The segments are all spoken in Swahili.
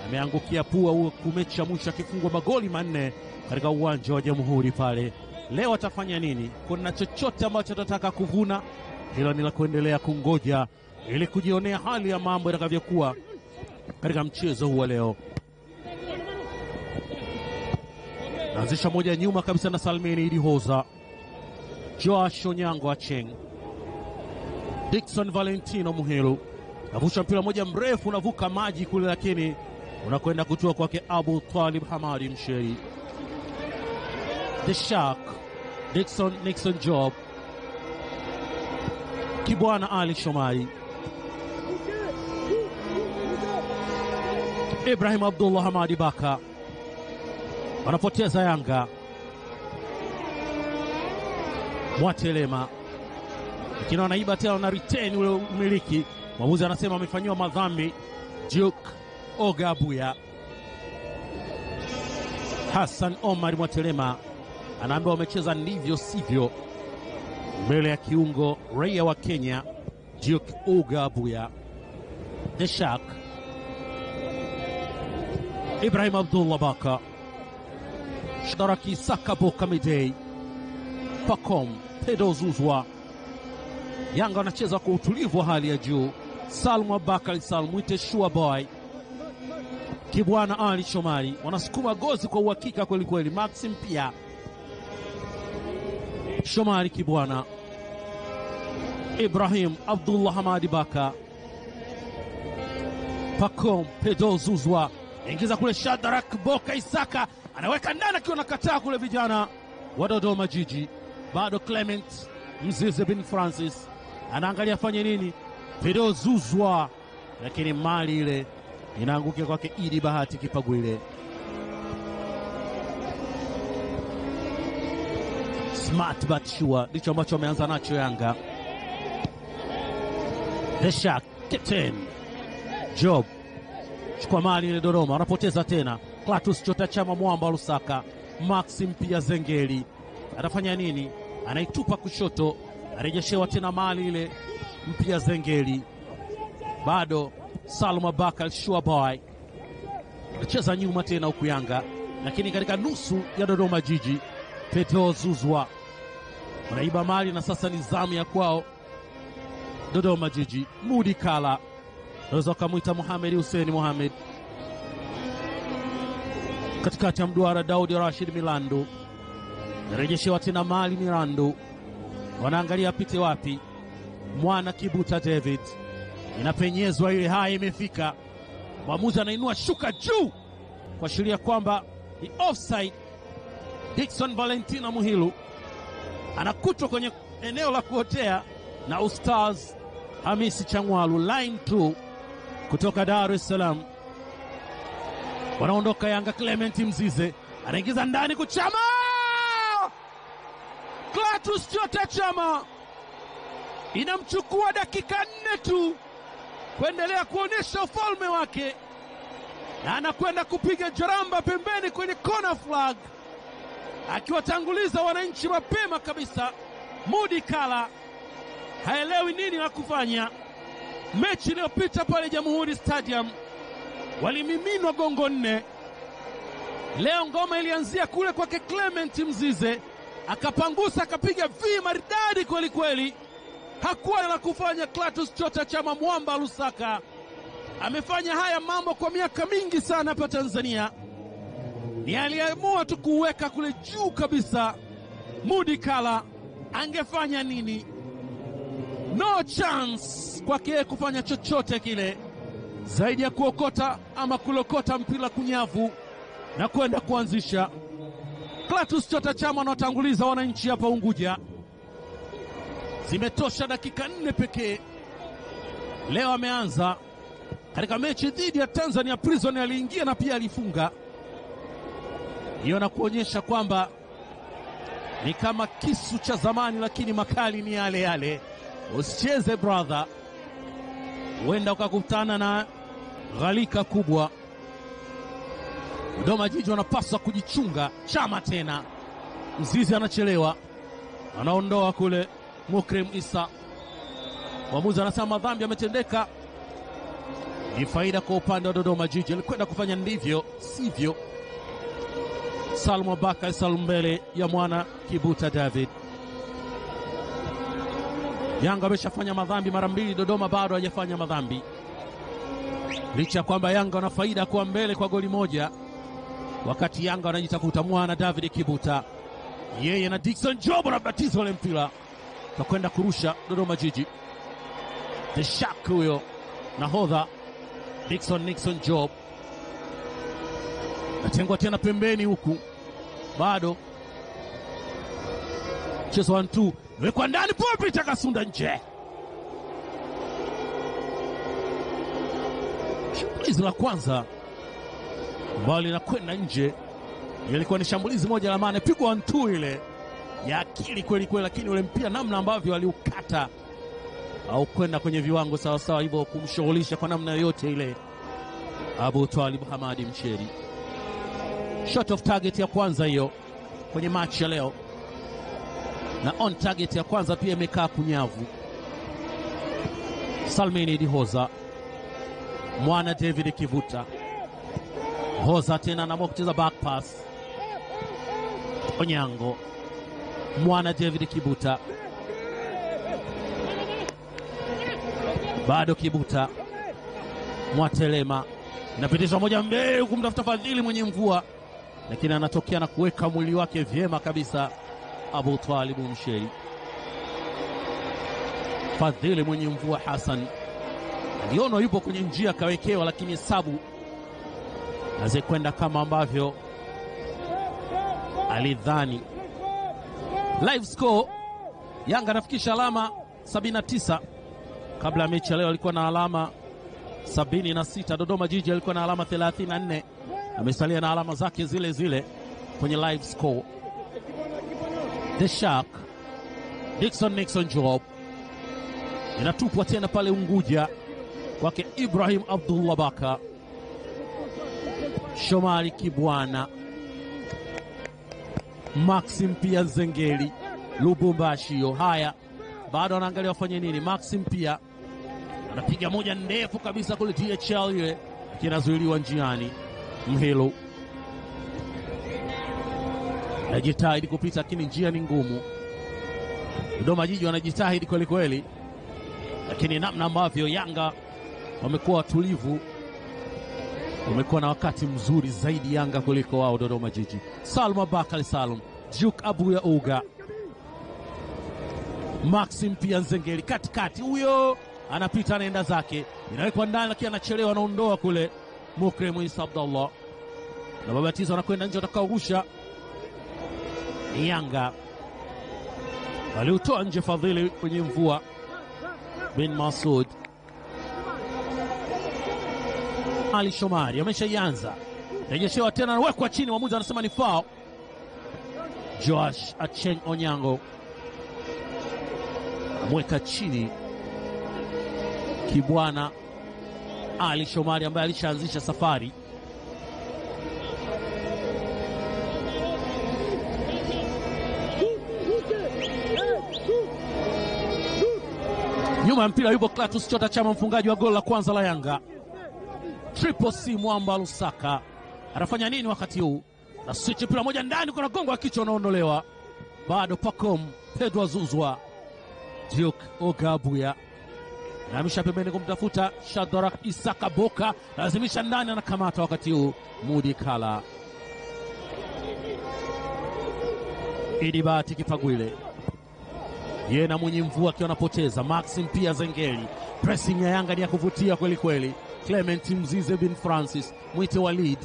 Ameangukia pua huko mechi ya mwisho akifungwa magoli 4 katika uwanja wa Jamhuri pale. Leo atafanya nini? Kuna chochote ambacho atataka kuvuna? Hilo ni la kuendelea kungoja ili kujionea hali ya mambo itakavyokuwa katika mchezo huu leo. Naanzisha moja nyuma kabisa na Salmini Idihoza. Josh Onyango Acheng. Dickson Valentino Muhilu. Navusha mpira moja mrefu unavuka maji kule, lakini unakwenda kutoa kwake Abu Talib Hamadi Msheri. The Shark. Nixon Job. Kibwana Ali Shomari. Ibrahim Abdullah Hamadi Baka. Wanapoteza Yanga. Mwatelema. Lakini wanaiba tena na retain ule umiliki. Mwamuzi anasema amefanyiwa madhambi. Duke Ogabuya. Hassan Omar Mwatelema anaambiwa wamecheza ndivyo sivyo mbele ya kiungo raia wa Kenya Duke Ogabuya. The Shark. Ibrahim Abdullah Baka. Shadaraki Saka Boka Midei. Pacom Pedro Zuzwa. Yanga wanacheza kwa utulivu wa hali ya juu. Salmu Abakari Salmuite Shua Boy. Kibwana Ali Shomari wanasukuma gozi kwa uhakika kweli kweli. Maxim pia. Shomari Kibwana. Ibrahim Abdullah Hamadi Baka. Pacom Pedro Zuzwa. Ingiza kule Shadrack Boka Isaka. Anaweka ndani akiwa nakataa kule vijana wa Dodoma Jiji. Bado Clement Mzize bin Francis anaangalia afanye nini. Pedro Zuzwa, lakini mali ile inaangukia kwake Idi Bahati Kipagwile. Smart but sure ndicho ambacho ameanza nacho Yanga. The Shark captain Job chukua mali ile Dodoma, wanapoteza tena. Clatous Chota Chama Mwamba Lusaka. Maxim pia Zengeli atafanya nini? Anaitupa kushoto, arejeshewa tena mali ile mpia Zengeli. Bado Salma Bakal Shuaboy anacheza nyuma tena huku Yanga, lakini katika nusu ya Dodoma Jiji. Pedro Zuzwa wanaiba mali na sasa ni zamu ya kwao Dodoma Jiji. Mudi Kala naweza kumuita Mohamed Hussein Mohamed katikati ya mduara. Daudi Rashid Milando narejeshewa tena mali Mirando, wanaangalia apite wapi. Mwana Kibuta David inapenyezwa ile, haya imefika. Mwamuzi anainua shuka juu kuashiria kwamba ni offside. Dickson Valentino Muhilu anakutwa kwenye eneo la kuotea na Ustaz Hamisi Changwalu. Line 2 kutoka Dar es Salaam. Wanaondoka Yanga. Clement Mzize anaingiza ndani kuchama. Clatous Chota Chama inamchukua dakika 4 tu kuendelea kuonesha ufalme wake, na anakwenda kupiga jaramba pembeni kwenye corner flag, akiwatanguliza wananchi mapema kabisa. Mudi Kala haelewi nini la kufanya. Mechi iliyopita pale Jamhuri Stadium walimiminwa gongo 4. Leo ngoma ilianzia kule kwake Clement Mzize, akapangusa akapiga vi maridadi kweli kweli. Hakuwa la kufanya. Clatous Chota Chama Mwamba Lusaka amefanya haya mambo kwa miaka mingi sana hapa Tanzania, ni aliamua tu kuweka kule juu kabisa. Mudi Kala angefanya nini? No chance kwake kufanya chochote kile zaidi ya kuokota ama kulokota mpira kunyavu na kwenda kuanzisha. Clatous Chota Chama anatanguliza wananchi hapa Unguja. Zimetosha dakika 4 pekee. Leo ameanza katika mechi dhidi ya Tanzania Prison, aliingia na pia alifunga. Hiyo na kuonyesha kwamba ni kama kisu cha zamani, lakini makali ni yale yale. Usicheze brother, huenda ukakutana na ghalika kubwa. Dodoma Jiji wanapaswa kujichunga. Chama tena, Mzizi anachelewa, anaondoa kule Mukrim Isa. Mwamuzi anasema madhambi yametendeka Ni faida kwa upande wa Dodoma Jiji. Alikwenda kufanya ndivyo sivyo. Salum Abakar Salum mbele ya mwana Kibuta David. Yanga ameshafanya madhambi mara mbili, Dodoma bado hajafanya madhambi. Licha kwamba Yanga wana faida kwa mbele kwa goli moja, wakati Yanga wanajitafuta mwana David Kibuta. Yeye na Dickson Job wanabatiza ule mpira. Takwenda kurusha Dodoma Jiji. The Shark huyo nahodha Nixon Job. Natengwa tena pembeni huku. Bado mchezo 1-2 wekwa ndani, Peter Kasunda nje. Shambulizi la kwanza ambalo linakwenda nje, ilikuwa ni shambulizi moja la maana, pigwa 1-2 ile ya akili kweli kweli, lakini ule mpira namna ambavyo aliukata au kwenda kwenye viwango sawa sawa, hivyo kumshughulisha kwa namna yote ile Abu Twalib Hamadi Mcheri. Shot of target ya kwanza hiyo kwenye match ya leo, na on target ya kwanza pia imekaa kunyavu. Salmini Dihoza, mwana David Kivuta. Hoza tena na kucheza back pass. Onyango, mwana David Kibuta. Bado Kibuta. Mwatelema inapitishwa moja mbele kumtafuta Fadhili mwenye mvua, lakini anatokea na kuweka mwili wake vyema kabisa Abu Twalib Msheri. Fadhili mwenye mvua Hassan aliona yupo kwenye njia kawekewa, lakini sabu azekwenda kama ambavyo alidhani. Live score, Yanga anafikisha alama 79. Kabla ya mechi leo alikuwa na alama 76. Dodoma Jiji alikuwa na alama 34. Amesalia na alama zake zile zile kwenye live score. The Shark, Nixon Job. Inatupwa tena pale Unguja kwake Ibrahim Abdullah Baka. Shomari Kibwana, Maxim pia Zengeli, Lubumbashio. Haya, bado anaangalia wafanye nini. Maxim pia anapiga moja ndefu kabisa kule DHL ile, kinazuiliwa njiani. Mhelo anajitahidi kupita, lakini njia ni ngumu. Dodoma Jiji wanajitahidi kweli kweli, lakini namna ambavyo Yanga wamekuwa watulivu, wamekuwa na wakati mzuri zaidi Yanga kuliko wao Dodoma Jiji. Salum Abakar Salum, Juk Abuya Uga, Maxim pia Nzengeli katikati, huyo anapita anaenda zake, inawekwa ndani lakini anachelewa, anaondoa kule Mukrem Isa Abdullah, na babatizo anakwenda nje, atakaurusha Yanga. Aliutoa nje Fadhili kwenye mvua bin Masud. Ali Shomari ameshaianza, rejeshewa tena, anawekwa chini, mwamuzi anasema ni foul. Josh Acheng Onyango amweka chini Kibwana Ali Shomari ambaye alishaanzisha safari. Nyuma ya mpira yupo Clatous Chota Chama, mfungaji wa goli la kwanza la Yanga. Triple C Mwamba Lusaka anafanya nini wakati huu? Na switch mpira moja ndani, kuna gongo wa kichwa unaondolewa. Bado Pacom Pedro Zuzwa, Duke Ogabuya anamisha pembeni kumtafuta Shadrack Isaka Boka, lazimisha ndani, anakamata wakati huu Mudi Kala. Idibati Kipagwile, yeye na mwenye mvua akiwa anapoteza. Maxim pia Zengeli, pressing ya Yanga ni ya kuvutia kweli kweli. Clement Mzize bin Francis, mwite Walid,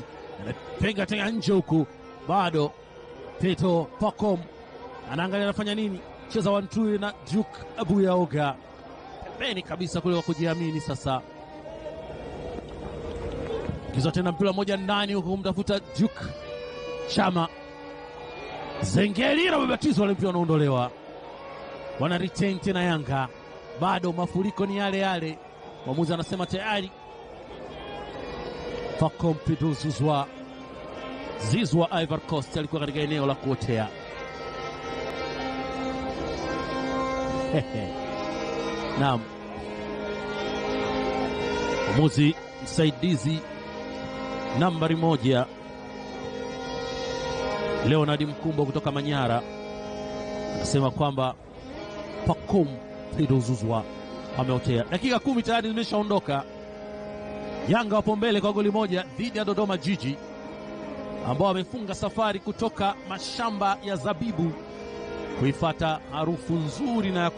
anapiga tena nje huku. Bado Peto Pacom anaangalia anafanya nini, cheza 1-2 na Duke Abuyaoga pembeni kabisa kule, wa kujiamini sasa. Kizo tena mpira moja ndani huku kumtafuta Duke Chama. Zengeli na mabatizo wale mpira unaondolewa. Wana retain tena Yanga. Bado mafuriko ni yale yale. Mwamuzi anasema tayari. Pacom Pedro Zizwa Ivory Coast alikuwa katika eneo la kuotea. Naam. Mwamuzi msaidizi nambari 1 Leonard Mkumbo kutoka Manyara anasema kwamba Pacome Zouzoua ameotea. Dakika 10 tayari zimeshaondoka. Yanga wapo mbele kwa goli moja dhidi ya Dodoma Jiji ambao wamefunga safari kutoka mashamba ya zabibu kuifuata harufu nzuri na ya